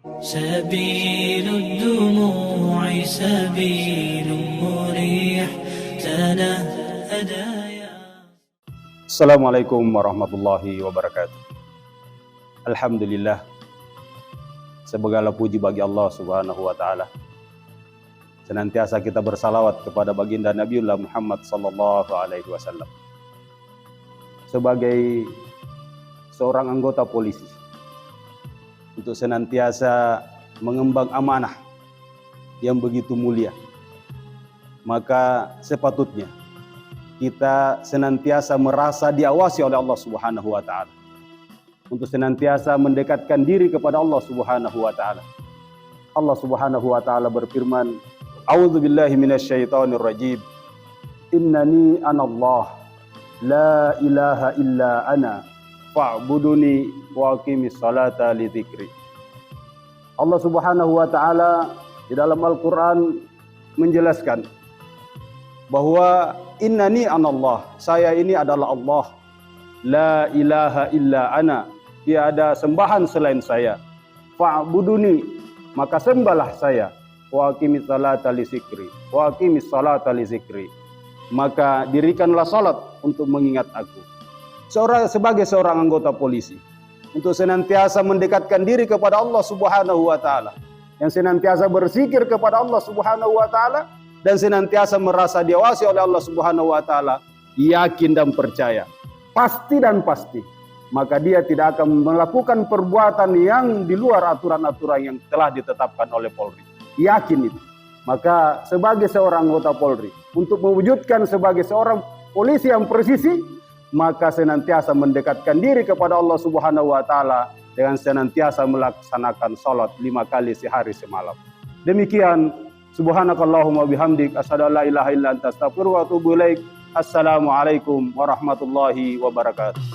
سبيل الدموع سبيل مريح تنهد يا. Assalamualaikum warahmatullahi wabarakatuh. Alhamdulillah, segala puji bagi Allah Subhanahu wa taala. Senantiasa kita bersalawat kepada baginda Nabiullah Muhammad sallallahu alaihi wasallam. Sebagai seorang anggota polisi, untuk senantiasa mengemban amanah yang begitu mulia, maka sepatutnya kita senantiasa merasa diawasi oleh Allah Subhanahu wa taala, untuk senantiasa mendekatkan diri kepada Allah Subhanahu wa taala. Allah Subhanahu wa taala berfirman, "A'udzubillahi minasyaitonir rajim. Innani anallah, la ilaha illa ana, fa'buduni wa aqimis salata li dzikri." Allah Subhanahu wa taala di dalam Al-Qur'an menjelaskan bahwa innani anallah, saya ini adalah Allah. La ilaha illa ana, tiada sembahan selain saya. Fa'buduni, maka sembahlah saya. Wa aqimis salata li dzikri, wa aqimis salata li dzikri, maka dirikanlah salat untuk mengingat aku. Sebagai seorang anggota polisi, untuk senantiasa mendekatkan diri kepada Allah Subhanahu wa taala, yang senantiasa berzikir kepada Allah Subhanahu wa taala, dan senantiasa merasa diawasi oleh Allah Subhanahu wa taala, yakin dan percaya, pasti dan pasti, maka dia tidak akan melakukan perbuatan yang di luar aturan-aturan yang telah ditetapkan oleh Polri. Yakin itu. Maka sebagai seorang anggota Polri, untuk mewujudkan sebagai seorang polisi yang presisi, maka senantiasa mendekatkan diri kepada Allah Subhanahu wa taala dengan senantiasa melaksanakan salat 5 kali sehari semalam. Demikian, subhanakallahumma bihamdik, asyhadu an la ilaha illa anta, astaghfiruka wa atubu ilaik. Assalamualaikum warahmatullahi wabarakatuh.